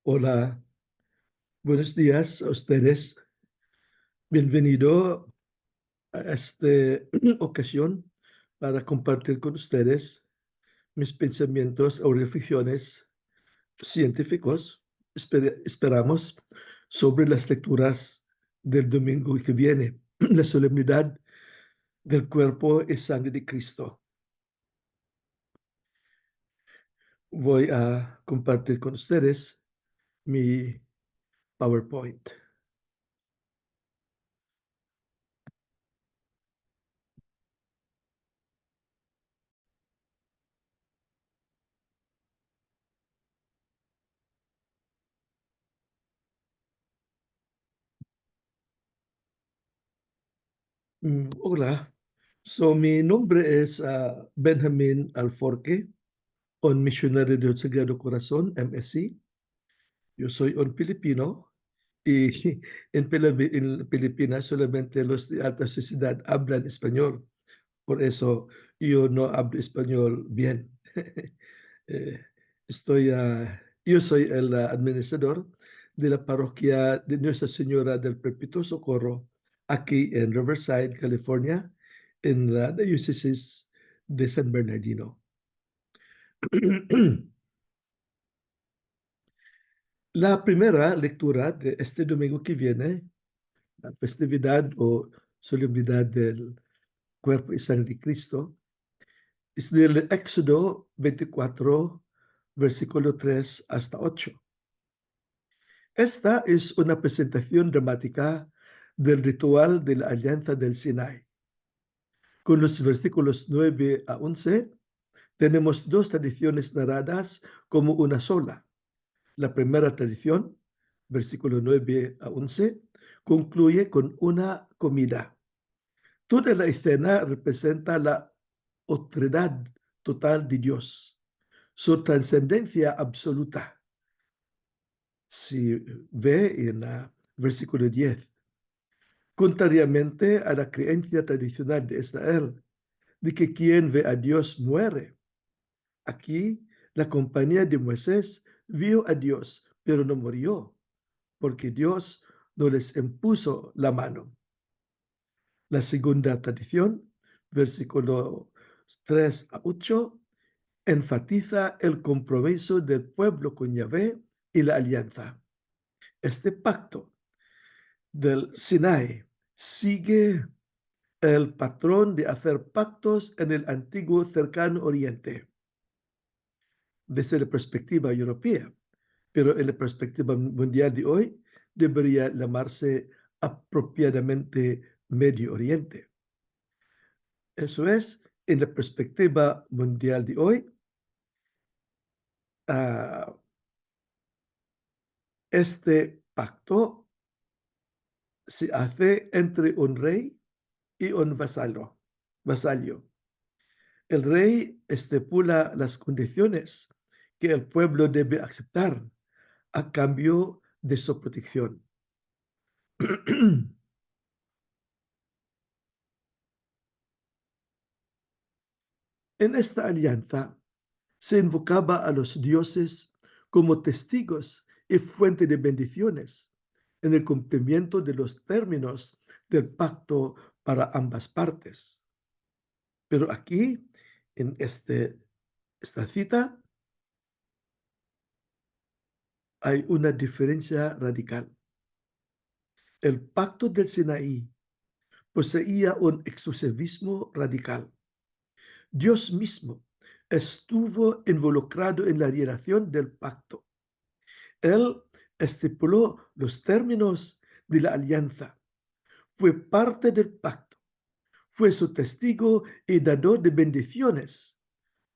Hola, buenos días a ustedes. Bienvenido a esta ocasión para compartir con ustedes mis pensamientos o reflexiones científicos, esperamos, sobre las lecturas del domingo que viene, la solemnidad del cuerpo y sangre de Cristo. Voy a compartir con ustedes mi PowerPoint. Hola, mi nombre es Benjamin Alforque, un misionero del Sagrado Corazón, MSC. Yo soy un filipino y en Filipinas solamente los de alta sociedad hablan español. Por eso yo no hablo español bien. Eh, yo soy el administrador de la parroquia de Nuestra Señora del Perpetuo Socorro aquí en Riverside, California, en la diócesis de San Bernardino. La primera lectura de este domingo que viene, la festividad o solemnidad del cuerpo y sangre de Cristo, es del Éxodo 24, versículo 3 hasta 8. Esta es una presentación dramática del ritual de la Alianza del Sinai. Con los versículos 9 a 11, tenemos dos tradiciones narradas como una sola. La primera tradición, versículo 9 a 11, concluye con una comida. Toda la escena representa la otredad total de Dios, su trascendencia absoluta. Si ve en el versículo 10, contrariamente a la creencia tradicional de Israel, de que quien ve a Dios muere. Aquí, la compañía de Moisés vio a Dios, pero no murió, porque Dios no les impuso la mano. La segunda tradición, versículo 3 a 8, enfatiza el compromiso del pueblo con Yahvé y la alianza. Este pacto del Sinai sigue el patrón de hacer pactos en el antiguo cercano oriente desde la perspectiva europea, pero en la perspectiva mundial de hoy debería llamarse apropiadamente Medio Oriente. Eso es, en la perspectiva mundial de hoy, uh, este pacto se hace entre un rey y un vasallo. El rey estipula las condiciones que el pueblo debe aceptar a cambio de su protección. En esta alianza se invocaba a los dioses como testigos y fuente de bendiciones en el cumplimiento de los términos del pacto para ambas partes. Pero aquí, en esta cita, hay una diferencia radical. El pacto del Sinaí poseía un exclusivismo radical. Dios mismo estuvo involucrado en la redacción del pacto. Él estipuló los términos de la alianza, fue parte del pacto, fue su testigo y dador de bendiciones,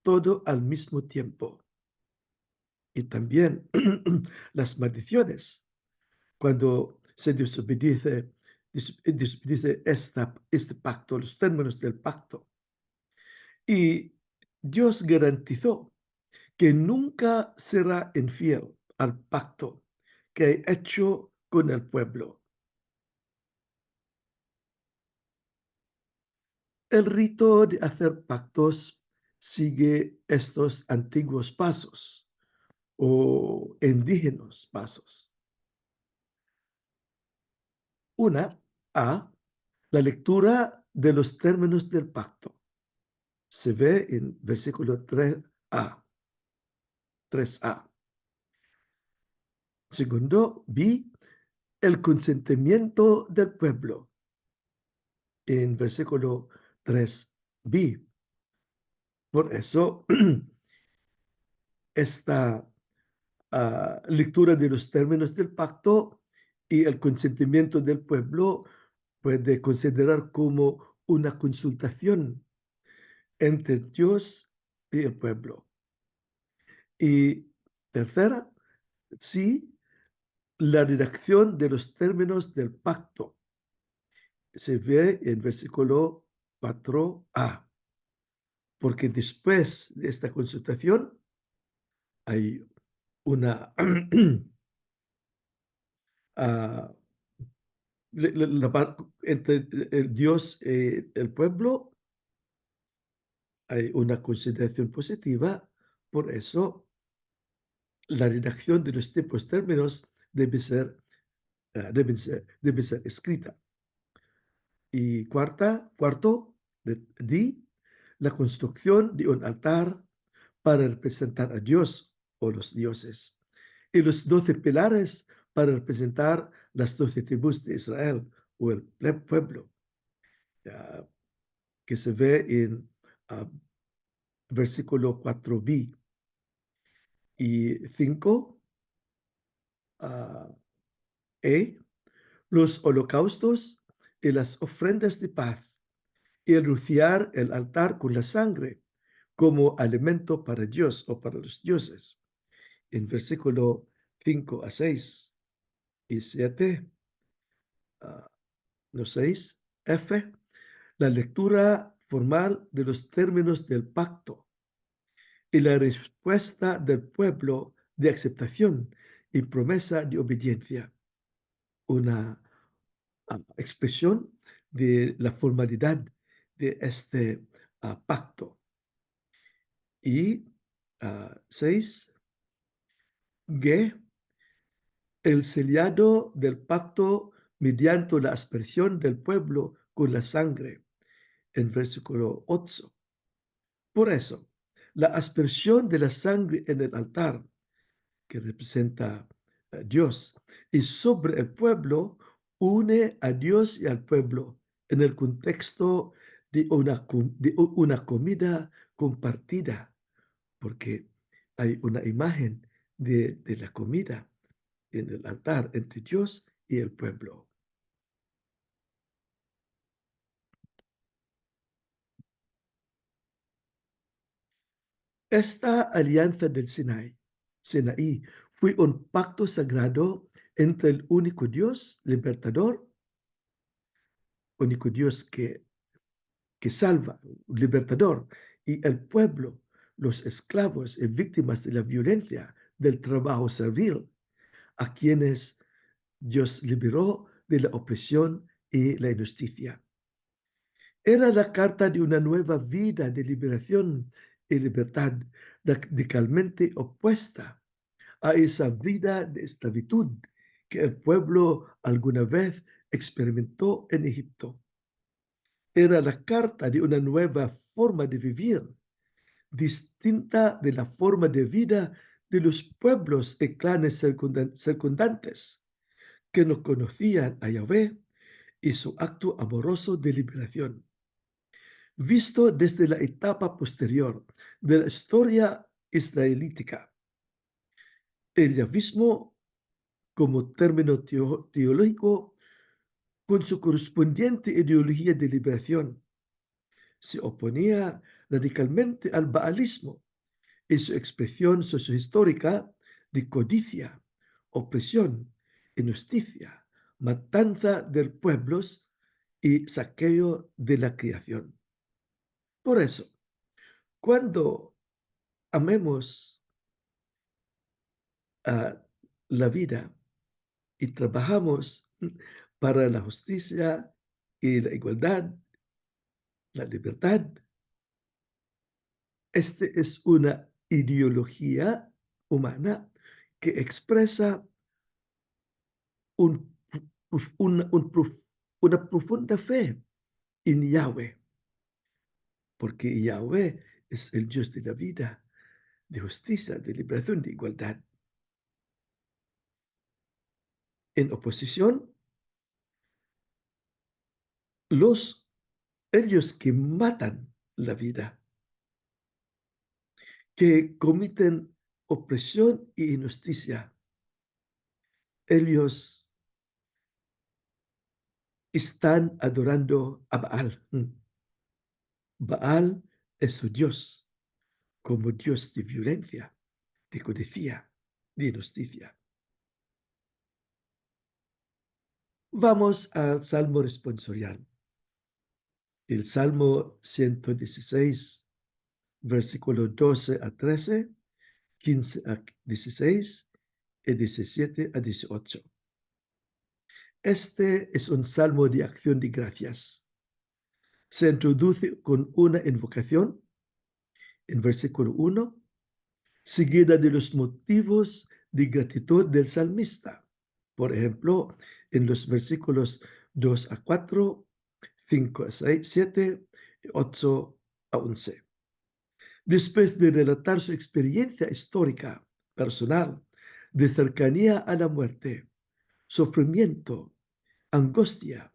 todo al mismo tiempo. Y también las maldiciones, cuando se desobedece este pacto, los términos del pacto. Y Dios garantizó que nunca será infiel al pacto que ha hecho con el pueblo. El rito de hacer pactos sigue estos antiguos pasos. o indígenas pasos. Una, A, la lectura de los términos del pacto. Se ve en versículo 3a. 3a. Segundo, B, el consentimiento del pueblo. En versículo 3b. Por eso, esta lectura de los términos del pacto y el consentimiento del pueblo puede considerar como una consultación entre Dios y el pueblo. Y tercera, sí, la redacción de los términos del pacto se ve en versículo 4a, porque después de esta consultación hay una ah, entre el Dios y el pueblo hay una consideración positiva, por eso la redacción de los tipos términos debe ser escrita. Y cuarto, di, la construcción de un altar para representar a Dios o los dioses. Y los 12 pilares para representar las 12 tribus de Israel o el pueblo, que se ve en versículo 4b. Y 5, los holocaustos y las ofrendas de paz y el rociar el altar con la sangre como alimento para Dios o para los dioses. En versículo 5 a 6 y 7, los 6, F, la lectura formal de los términos del pacto y la respuesta del pueblo de aceptación y promesa de obediencia. Una expresión de la formalidad de este pacto. Y 6, G, el sellado del pacto mediante la aspersión del pueblo con la sangre, en versículo 8. Por eso, la aspersión de la sangre en el altar, que representa a Dios, y sobre el pueblo, une a Dios y al pueblo en el contexto de una comida compartida, porque hay una imagen de la comida en el altar entre Dios y el pueblo. Esta alianza del Sinaí, fue un pacto sagrado entre el único Dios libertador, único Dios que salva, libertador, y el pueblo, los esclavos y víctimas de la violencia, del trabajo servil, a quienes Dios liberó de la opresión y la injusticia. Era la carta de una nueva vida de liberación y libertad radicalmente opuesta a esa vida de esclavitud que el pueblo alguna vez experimentó en Egipto. Era la carta de una nueva forma de vivir, distinta de la forma de vida de los pueblos y clanes circundantes que no conocían a Yahvé y su acto amoroso de liberación. Visto desde la etapa posterior de la historia israelítica, el yavismo como término teológico con su correspondiente ideología de liberación se oponía radicalmente al baalismo en su expresión sociohistórica de codicia, opresión, injusticia, matanza de pueblos y saqueo de la creación. Por eso, cuando amemos a la vida y trabajamos para la justicia y la igualdad, la libertad, este es una ideología humana que expresa un, una profunda fe en Yahweh, porque Yahweh es el Dios de la vida, de justicia, de liberación, de igualdad. En oposición, los ellos que matan la vida, que cometen opresión e injusticia, ellos están adorando a Baal. Baal es su Dios, como Dios de violencia, de codicia, de injusticia. Vamos al Salmo responsorial. El Salmo 116, versículo 12 a 13, 15 a 16 y 17 a 18. Este es un salmo de acción de gracias. Se introduce con una invocación en versículo 1, seguida de los motivos de gratitud del salmista. Por ejemplo, en los versículos 2 a 4, 5 a 6, 7, 8 a 11. Después de relatar su experiencia histórica, personal, de cercanía a la muerte, sufrimiento, angustia,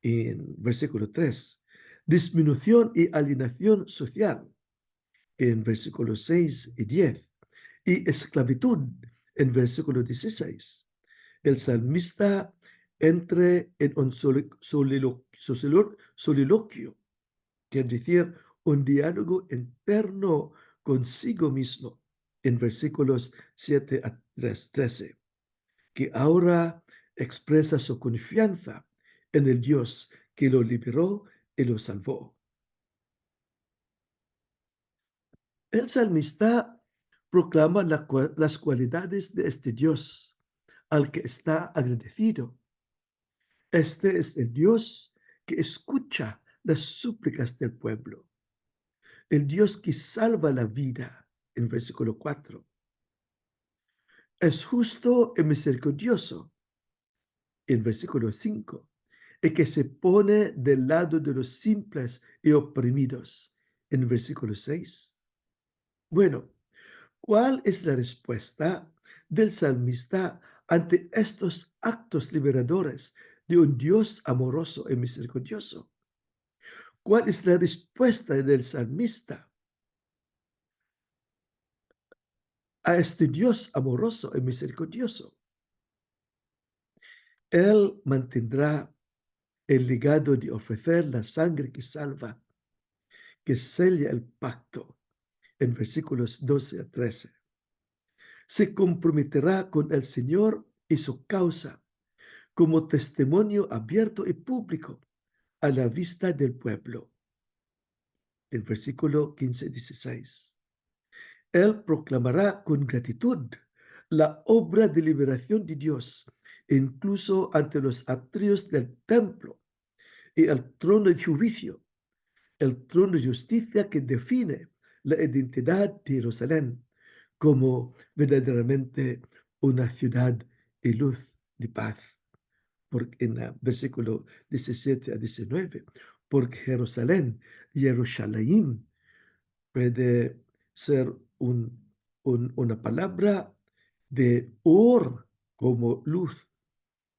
en versículo 3, disminución y alienación social, en versículos 6 y 10, y esclavitud, en versículo 16. El salmista entra en un soliloquio, quiere decir, un diálogo interno consigo mismo, en versículos 7 a 13, que ahora expresa su confianza en el Dios que lo liberó y lo salvó. El salmista proclama las cualidades de este Dios al que está agradecido. Este es el Dios que escucha las súplicas del pueblo, el Dios que salva la vida, en versículo 4. Es justo y misericordioso, en versículo 5, y que se pone del lado de los simples y oprimidos, en versículo 6. Bueno, ¿cuál es la respuesta del salmista ante estos actos liberadores de un Dios amoroso y misericordioso? ¿Cuál es la respuesta del salmista a este Dios amoroso y misericordioso? Él mantendrá el legado de ofrecer la sangre que salva, que sella el pacto, en versículos 12 a 13. Se comprometerá con el Señor y su causa como testimonio abierto y público a la vista del pueblo. En versículo 15-16. Él proclamará con gratitud la obra de liberación de Dios, incluso ante los atrios del templo y el trono de juicio, el trono de justicia que define la identidad de Jerusalén como verdaderamente una ciudad y luz de paz. Porque en el versículo 17 a 19, porque Jerusalén puede ser una palabra de or como luz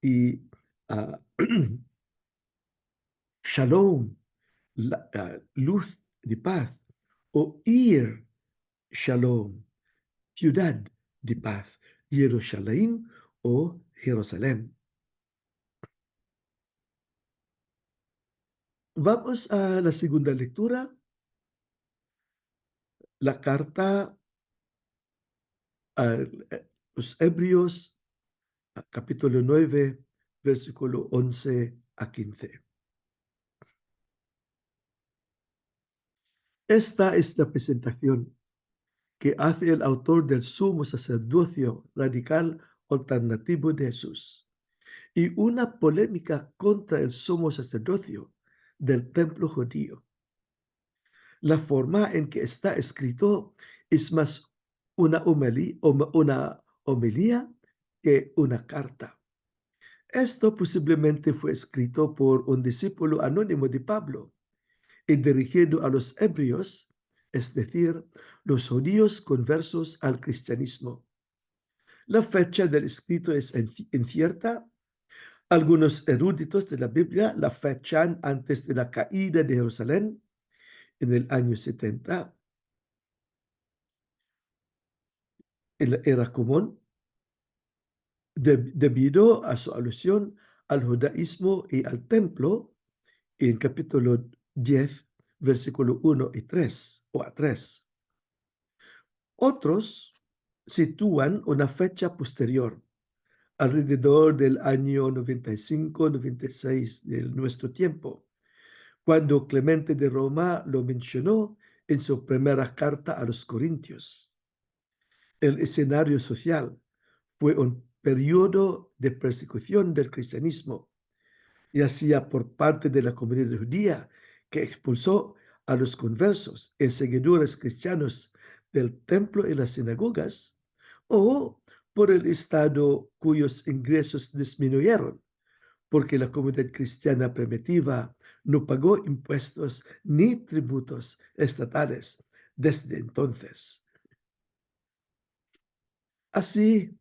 y uh, shalom, luz de paz, o ir shalom, ciudad de paz, Jerusalén o Jerusalén. Vamos a la segunda lectura, la carta a los Hebreos, capítulo 9, versículo 11 a 15. Esta es la presentación que hace el autor del sumo sacerdocio radical alternativo de Jesús y una polémica contra el sumo sacerdocio del templo judío. La forma en que está escrito es más una homilía que una carta. Esto posiblemente fue escrito por un discípulo anónimo de Pablo y dirigido a los hebreos, es decir, los judíos conversos al cristianismo. La fecha del escrito es incierta. Algunos eruditos de la Biblia la fechan antes de la caída de Jerusalén en el año 70, en la era común, debido a su alusión al judaísmo y al templo en capítulo 10, versículo 1 y 3 o a 3. Otros sitúan una fecha posterior, alrededor del año 95-96 de nuestro tiempo, cuando Clemente de Roma lo mencionó en su primera carta a los Corintios. El escenario social fue un periodo de persecución del cristianismo, ya sea por parte de la comunidad judía que expulsó a los conversos y seguidores cristianos del templo y las sinagogas, o por el Estado cuyos ingresos disminuyeron, porque la comunidad cristiana primitiva no pagó impuestos ni tributos estatales desde entonces. Así,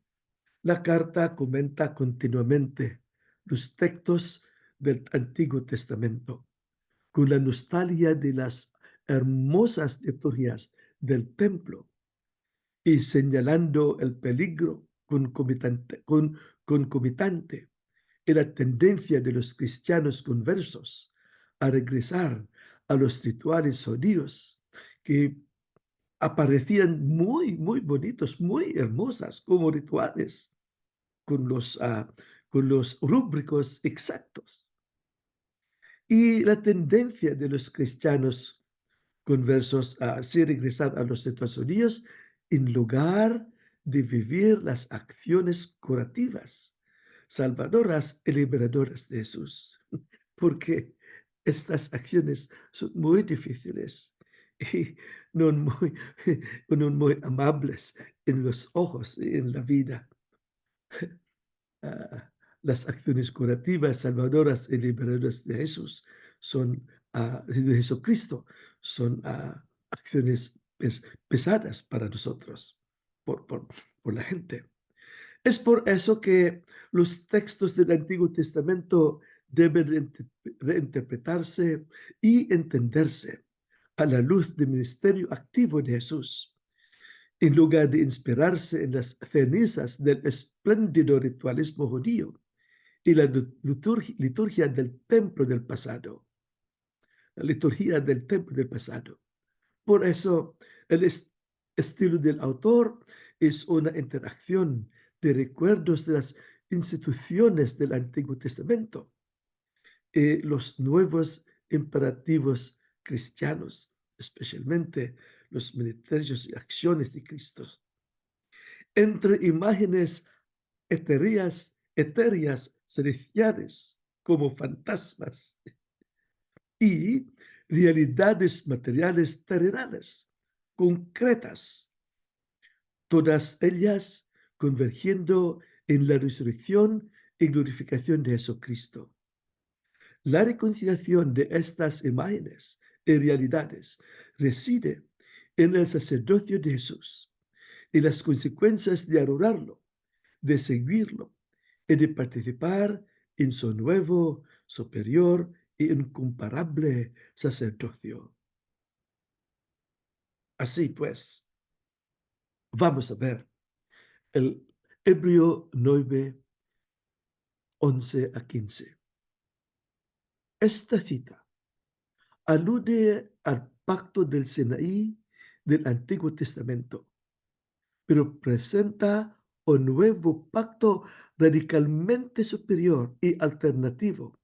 la carta comenta continuamente los textos del Antiguo Testamento, con la nostalgia de las hermosas liturgias del templo y señalando el peligro concomitante y la tendencia de los cristianos conversos a regresar a los rituales judíos que aparecían muy bonitos, muy hermosas como rituales, con los rúbricos exactos. Y la tendencia de los cristianos conversos a así regresar a los Estados Unidos en lugar de vivir las acciones curativas, salvadoras y liberadoras de Jesús. Porque estas acciones son muy difíciles y no muy, no muy amables en los ojos y en la vida. Ah, las acciones curativas, salvadoras y liberadoras de Jesús son, de Jesucristo, son acciones pesadas para nosotros, por, por, por la gente. Es por eso que los textos del Antiguo Testamento deben reinterpretarse y entenderse a la luz del ministerio activo de Jesús, en lugar de inspirarse en las cenizas del espléndido ritualismo judío y la liturgia del templo del pasado. La liturgia del templo del pasado. Por eso, el estilo del autor es una interacción de recuerdos de las instituciones del Antiguo Testamento y los nuevos imperativos cristianos, especialmente los ministerios y acciones de Cristo. Entre imágenes etéreas celestiales como fantasmas y realidades materiales terrenales, concretas, todas ellas convergiendo en la resurrección y glorificación de Jesucristo. La reconciliación de estas imágenes y realidades reside en el sacerdocio de Jesús y las consecuencias de adorarlo, de seguirlo y de participar en su nuevo, superior e incomparable sacerdocio. Así pues, vamos a ver el Hebreo 9, 11 a 15. Esta cita alude al pacto del Sinaí del Antiguo Testamento, pero presenta un nuevo pacto radicalmente superior y alternativo,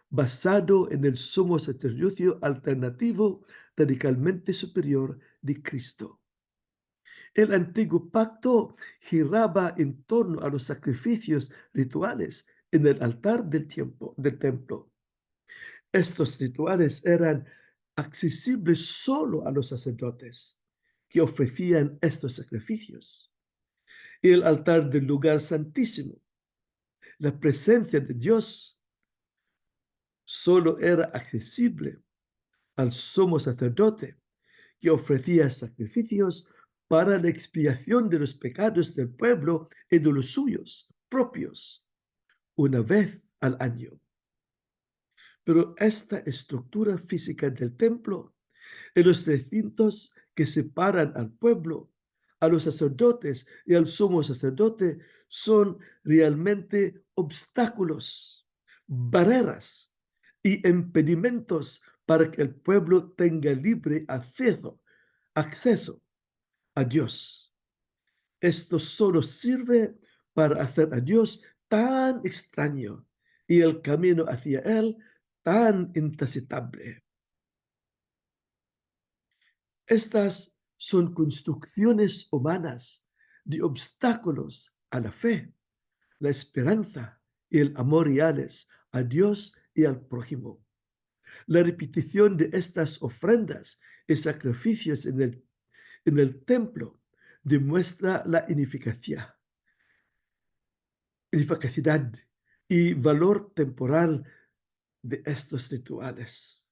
basado en el sumo sacerdocio alternativo radicalmente superior de Cristo. El antiguo pacto giraba en torno a los sacrificios rituales en el altar del templo. Estos rituales eran accesibles solo a los sacerdotes que ofrecían estos sacrificios. y el altar del lugar santísimo. La presencia de Dios solo era accesible al sumo sacerdote, que ofrecía sacrificios para la expiación de los pecados del pueblo y de los suyos propios, una vez al año. Pero esta estructura física del templo y los recintos que separan al pueblo, a los sacerdotes y al sumo sacerdote son realmente obstáculos, barreras y impedimentos para que el pueblo tenga libre acceso a Dios. Esto solo sirve para hacer a Dios tan extraño y el camino hacia Él tan intransitable. Estas son construcciones humanas de obstáculos a la fe, la esperanza y el amor reales a Dios y al prójimo. La repetición de estas ofrendas y sacrificios en el templo demuestra la ineficacia, ineficacidad y valor temporal de estos rituales.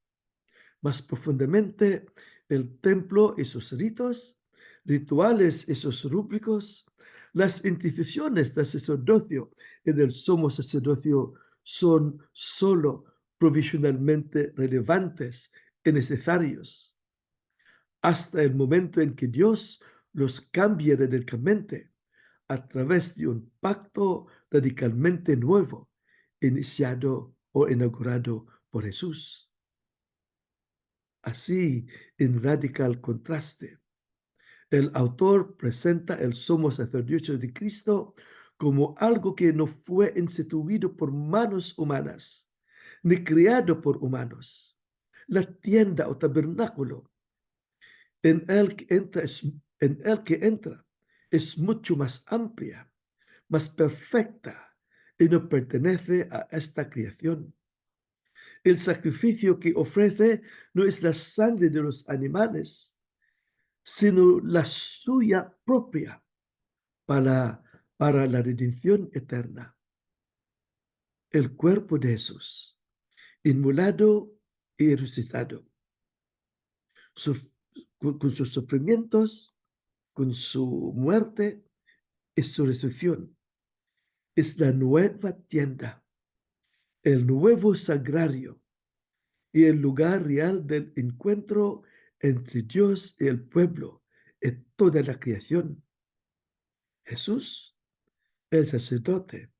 Más profundamente, el templo y sus ritos, rituales y sus rúbricos, las instituciones del sacerdocio y del sumo sacerdocio son solo provisionalmente relevantes y necesarios hasta el momento en que Dios los cambie radicalmente a través de un pacto radicalmente nuevo, iniciado o inaugurado por Jesús. Así, en radical contraste, el autor presenta el sumo sacerdocio de Cristo como algo que no fue instituido por manos humanas, ni creado por humanos. La tienda o tabernáculo en el que entra es mucho más amplia, más perfecta y no pertenece a esta creación. El sacrificio que ofrece no es la sangre de los animales, sino la suya propia para, para la redención eterna. El cuerpo de Jesús, inmolado y resucitado, con sus sufrimientos, con su muerte y su resurrección, es la nueva tienda, el nuevo sagrario y el lugar real del encuentro entre Dios y el pueblo y toda la creación. Jesús, el sacerdote,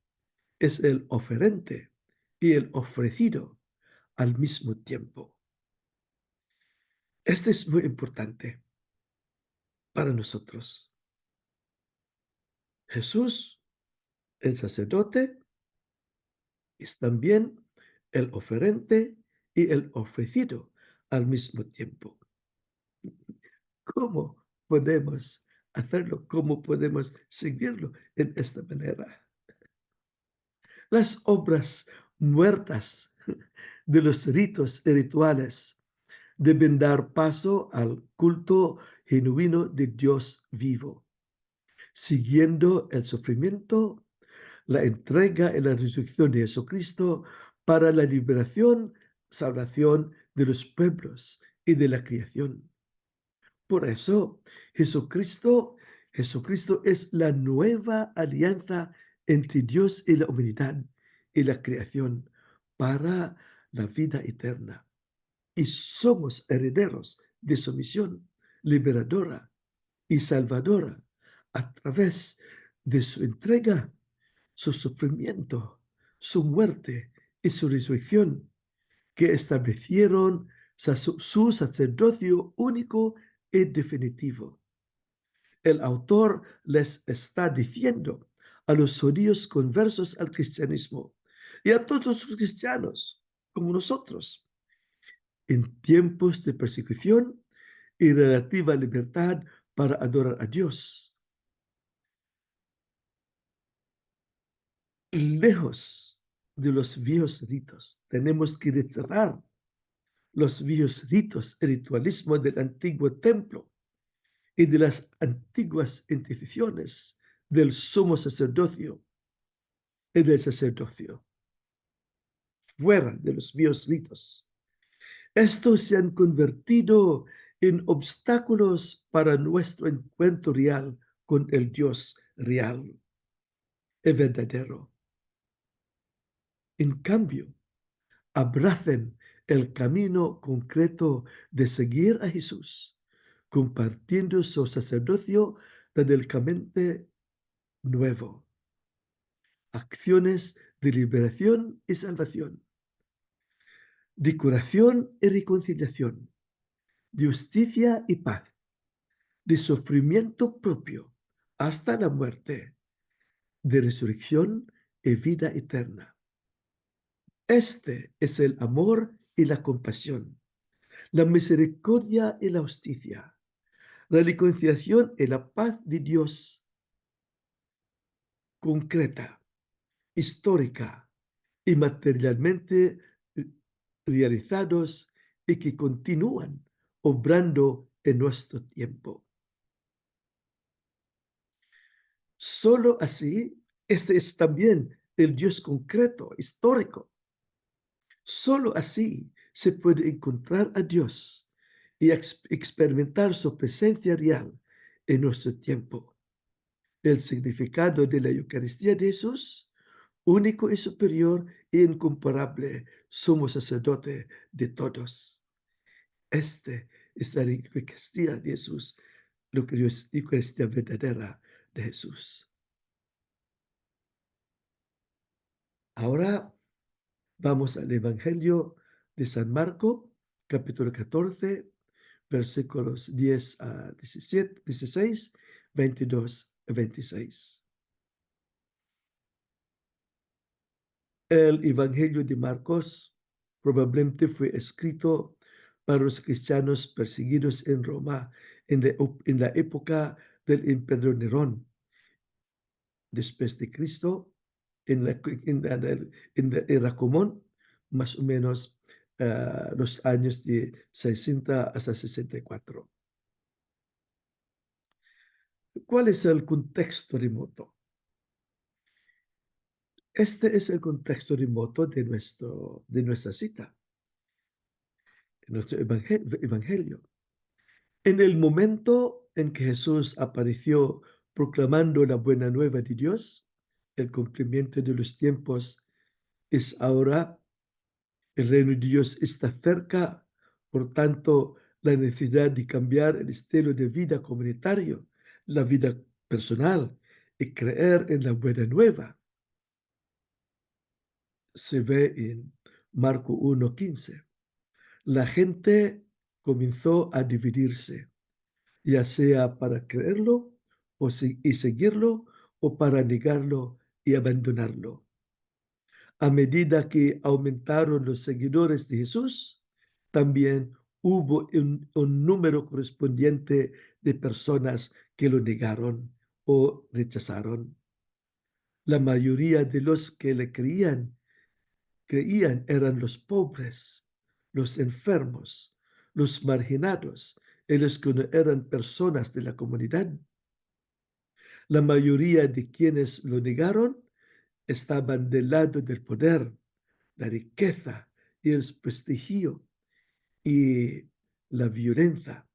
es el oferente y el ofrecido al mismo tiempo. Este es muy importante para nosotros. Jesús, el sacerdote, es también el oferente y el ofrecido al mismo tiempo. ¿Cómo podemos hacerlo? ¿Cómo podemos seguirlo en esta manera? Las obras muertas de los ritos y rituales deben dar paso al culto genuino de Dios vivo, siguiendo el sufrimiento, la entrega y la resurrección de Jesucristo para la liberación, salvación de los pueblos y de la creación. Por eso, Jesucristo es la nueva alianza entre Dios y la humanidad y la creación para la vida eterna. Y somos herederos de su misión liberadora y salvadora a través de su entrega, su sufrimiento, su muerte y su resurrección, que establecieron su sacerdocio único y definitivo. El autor les está diciendo a los judíos conversos al cristianismo y a todos los cristianos como nosotros, en tiempos de persecución y relativa libertad para adorar a Dios. Lejos de los viejos ritos, tenemos que rechazar los viejos ritos y ritualismo del antiguo templo y de las antiguas instituciones del sumo sacerdocio y del sacerdocio, fuera de los míos ritos. Estos se han convertido en obstáculos para nuestro encuentro real con el Dios real y verdadero. En cambio, abracen el camino concreto de seguir a Jesús, compartiendo su sacerdocio radicalmente nuevo, acciones de liberación y salvación, de curación y reconciliación, de justicia y paz, de sufrimiento propio hasta la muerte, de resurrección y vida eterna. Este es el amor y la compasión, la misericordia y la justicia, la reconciliación y la paz de Dios concreta, histórica y materialmente realizados y que continúan obrando en nuestro tiempo. Solo así, este es también el Dios concreto, histórico. Solo así se puede encontrar a Dios y experimentar su presencia real en nuestro tiempo. El significado de la Eucaristía de Jesús, único y superior e incomparable, sumo sacerdote de todos. Este es la Eucaristía de Jesús, lo que es la Eucaristía verdadera de Jesús. Ahora vamos al Evangelio de San Marco, capítulo 14, versículos 10 a 17, 16, 22 y 26. El Evangelio de Marcos probablemente fue escrito para los cristianos perseguidos en Roma en la época del Imperio Nerón, después de Cristo, en la era común, más o menos los años de 60 hasta 64. ¿Cuál es el contexto remoto? Este es el contexto remoto de nuestra cita, de nuestro evangelio. En el momento en que Jesús apareció proclamando la buena nueva de Dios, el cumplimiento de los tiempos es ahora, el reino de Dios está cerca, por tanto, la necesidad de cambiar el estilo de vida comunitario, la vida personal y creer en la buena nueva se ve en Marco 1:15. La gente comenzó a dividirse, ya sea para creerlo y seguirlo o para negarlo y abandonarlo. A medida que aumentaron los seguidores de Jesús, también hubo un número correspondiente de personas que lo negaron o rechazaron. La mayoría de los que le creían eran los pobres, los enfermos, los marginados y los que no eran personas de la comunidad. La mayoría de quienes lo negaron estaban del lado del poder, la riqueza y el prestigio y la violencia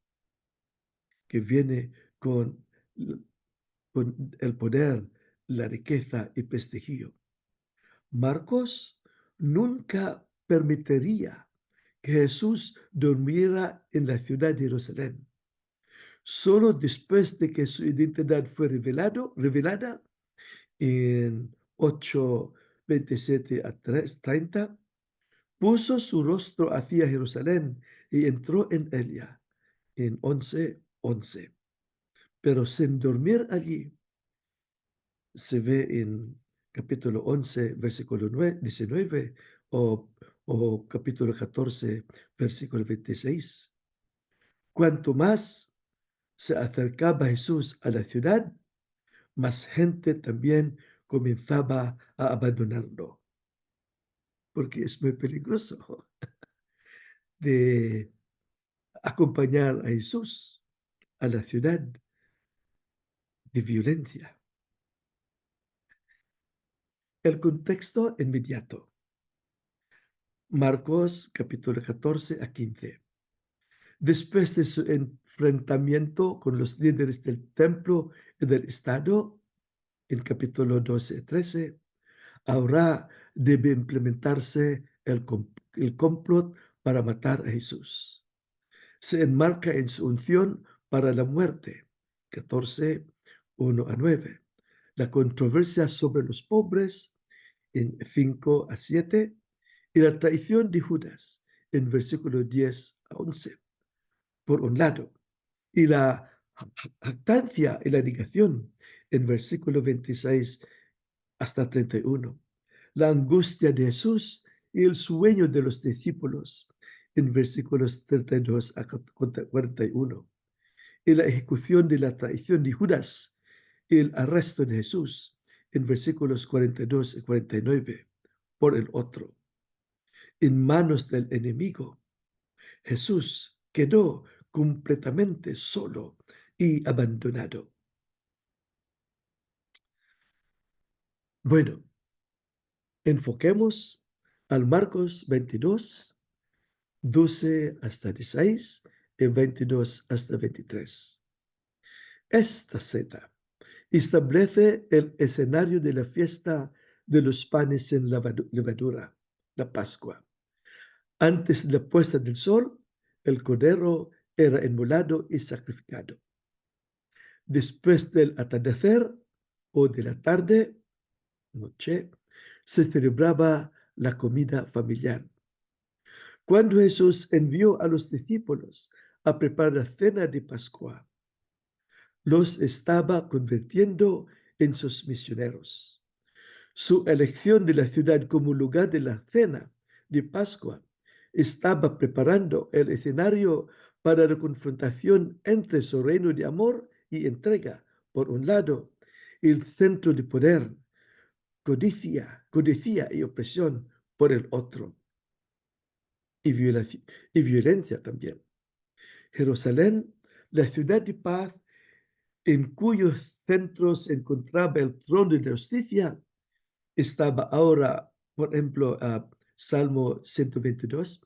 que viene con el poder, la riqueza y prestigio. Marcos nunca permitiría que Jesús durmiera en la ciudad de Jerusalén. Solo después de que su identidad fue revelada en 8:27 a 30, puso su rostro hacia Jerusalén y entró en ella en 11:11. Pero sin dormir allí, se ve en capítulo 11, versículo 19, o capítulo 14, versículo 26. Cuanto más se acercaba Jesús a la ciudad, más gente también comenzaba a abandonarlo, porque es muy peligroso de acompañar a Jesús a la ciudad de violencia. El contexto inmediato. Marcos capítulo 14 a 15. Después de su enfrentamiento con los líderes del templo y del Estado, en capítulo 12 y 13, ahora debe implementarse el complot para matar a Jesús. Se enmarca en su unción para la muerte, 14, 1 a 9. La controversia sobre los pobres, en 5 a 7, y la traición de Judas, en versículo 10 a 11, por un lado, y la jactancia y la negación, en versículo 26 hasta 31. La angustia de Jesús y el sueño de los discípulos, en versículos 32 a 41. Y la ejecución de la traición de Judas y el arresto de Jesús, en versículos 42 y 49, por el otro. En manos del enemigo, Jesús quedó completamente solo y abandonado. Bueno, enfoquemos al Marcos 22, 12 hasta 16 y 22 hasta 23. Esta cita establece el escenario de la fiesta de los panes sin levadura, la Pascua. Antes de la puesta del sol, el cordero era inmolado y sacrificado. Después del atardecer o de la tarde, noche, se celebraba la comida familiar. Cuando Jesús envió a los discípulos a preparar la cena de Pascua, los estaba convirtiendo en sus misioneros. Su elección de la ciudad como lugar de la cena de Pascua estaba preparando el escenario para la confrontación entre su reino de amor y entrega, por un lado, y el centro de poder, codicia y opresión, por el otro, y violencia también. Jerusalén, la ciudad de paz, en cuyos centros se encontraba el trono de justicia, estaba ahora, por ejemplo, Salmo 122,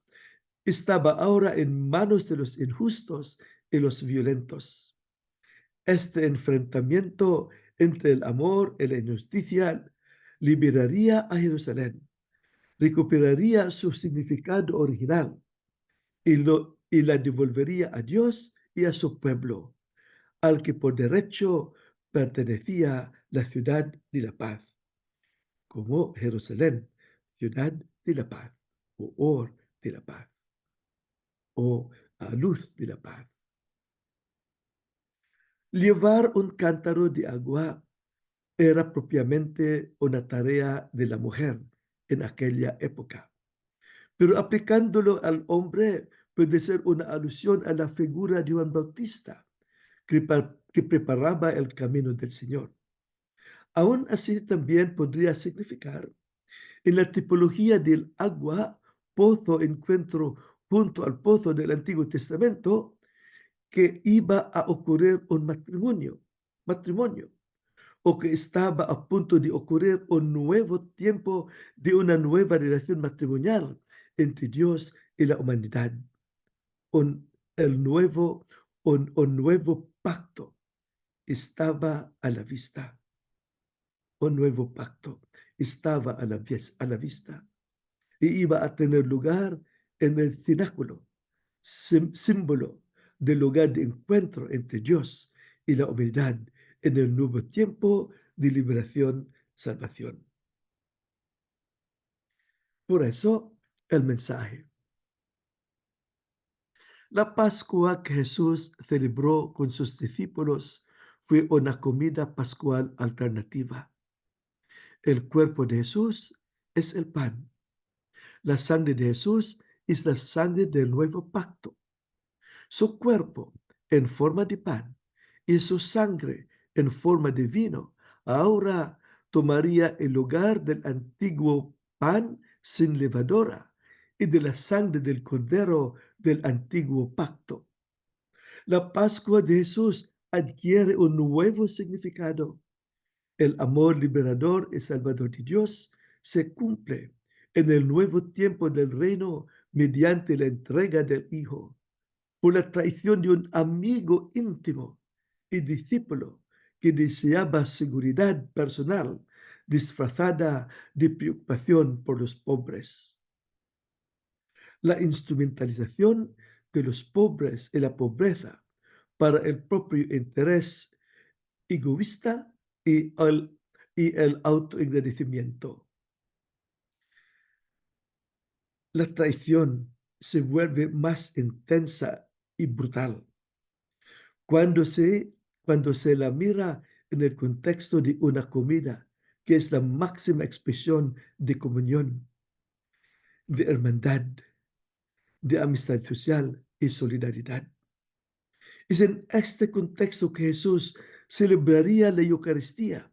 estaba ahora en manos de los injustos y los violentos. Este enfrentamiento entre el amor y la injusticia liberaría a Jerusalén, recuperaría su significado original y la devolvería a Dios y a su pueblo, al que por derecho pertenecía la ciudad de la paz, como Jerusalén, ciudad de la paz, o Or de la paz, o a luz de la paz. Llevar un cántaro de agua era propiamente una tarea de la mujer en aquella época, pero aplicándolo al hombre puede ser una alusión a la figura de Juan Bautista, que preparaba el camino del Señor. Aún así también podría significar, en la tipología del agua, pozo, encuentro junto al pozo del Antiguo Testamento, que iba a ocurrir un matrimonio, o que estaba a punto de ocurrir un nuevo tiempo de una nueva relación matrimonial entre Dios y la humanidad, un, el nuevo, un nuevo pacto estaba a la vista. Un nuevo pacto estaba a la vista y iba a tener lugar en el cenáculo, símbolo del lugar de encuentro entre Dios y la humanidad en el nuevo tiempo de liberación, salvación. Por eso, el mensaje. La Pascua que Jesús celebró con sus discípulos fue una comida pascual alternativa. El cuerpo de Jesús es el pan. La sangre de Jesús es la sangre del nuevo pacto. Su cuerpo en forma de pan y su sangre en forma de vino ahora tomaría el lugar del antiguo pan sin levadura y de la sangre del cordero del antiguo pacto. La Pascua de Jesús adquiere un nuevo significado. El amor liberador y salvador de Dios se cumple en el nuevo tiempo del reino mediante la entrega del Hijo, por la traición de un amigo íntimo y discípulo que deseaba seguridad personal disfrazada de preocupación por los pobres. La instrumentalización de los pobres y la pobreza para el propio interés egoísta y el autoengrandecimiento. La traición se vuelve más intensa y brutal cuando se, cuando se la mira en el contexto de una comida, que es la máxima expresión de comunión, de hermandad, de amistad social y solidaridad. Es en este contexto que Jesús celebraría la Eucaristía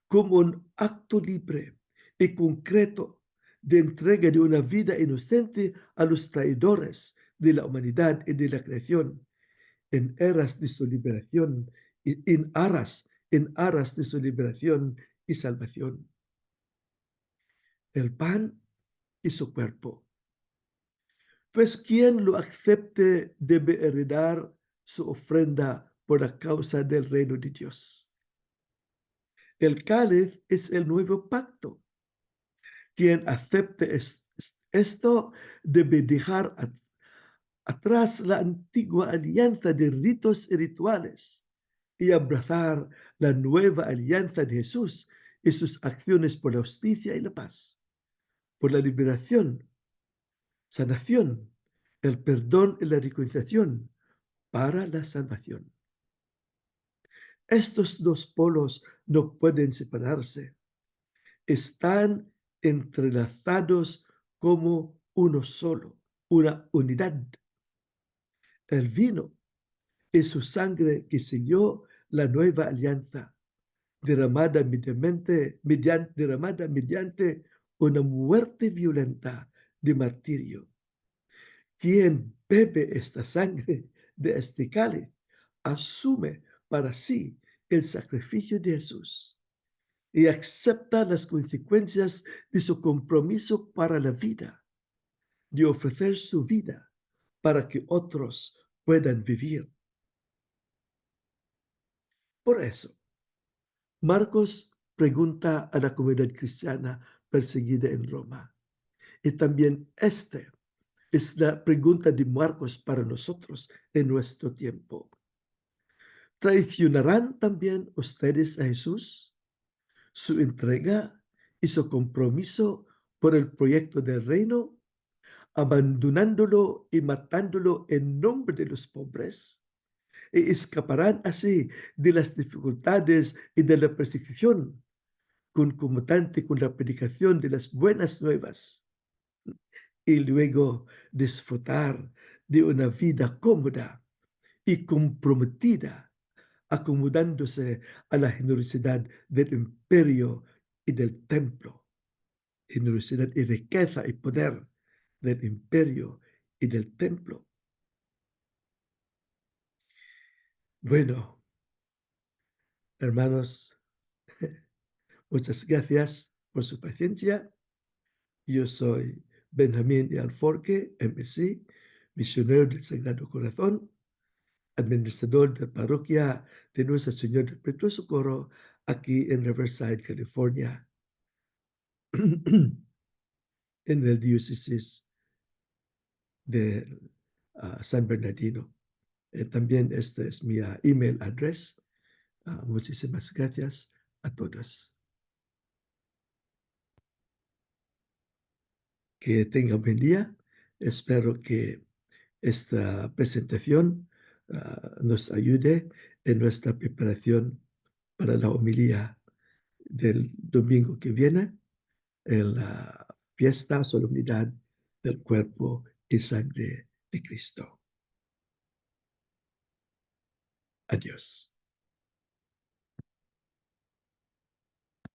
como un acto libre y concreto de entrega de una vida inocente a los traidores de la humanidad y de la creación, en aras de su liberación, en aras de su liberación y salvación. El pan y su cuerpo. Pues quien lo acepte debe heredar su ofrenda por la causa del reino de Dios. El cáliz es el nuevo pacto. Quien acepte esto debe dejar atrás la antigua alianza de ritos y rituales y abrazar la nueva alianza de Jesús y sus acciones por la justicia y la paz, por la liberación, sanación, el perdón y la reconciliación para la salvación. Estos dos polos no pueden separarse. Están entrelazados como uno solo, una unidad. El vino es su sangre que selló la nueva alianza, derramada mediante una muerte violenta de martirio. Quien bebe esta sangre de este cáliz asume para sí el sacrificio de Jesús y acepta las consecuencias de su compromiso para la vida, de ofrecer su vida para que otros puedan vivir. Por eso, Marcos pregunta a la comunidad cristiana perseguida en Roma. Y también esta es la pregunta de Marcos para nosotros en nuestro tiempo. ¿Traicionarán también ustedes a Jesús? Su entrega y su compromiso por el proyecto del reino, abandonándolo y matándolo en nombre de los pobres, y escaparán así de las dificultades y de la persecución concomitante con la predicación de las buenas nuevas, y luego disfrutar de una vida cómoda y comprometida, acomodándose a la generosidad del imperio y del templo, generosidad y riqueza y poder del imperio y del templo. Bueno, hermanos, muchas gracias por su paciencia. Yo soy Benjamín de Alforque, MC, misionero del Sagrado Corazón, administrador de parroquia de Nuestra Señora del Perpetuo Socorro, aquí en Riverside, California, en el diócesis de San Bernardino. También este es mi email address. Muchísimas gracias a todos. Que tengan buen día. Espero que esta presentación nos ayude en nuestra preparación para la homilía del domingo que viene, en la fiesta, solemnidad del cuerpo y sangre de Cristo. Adiós.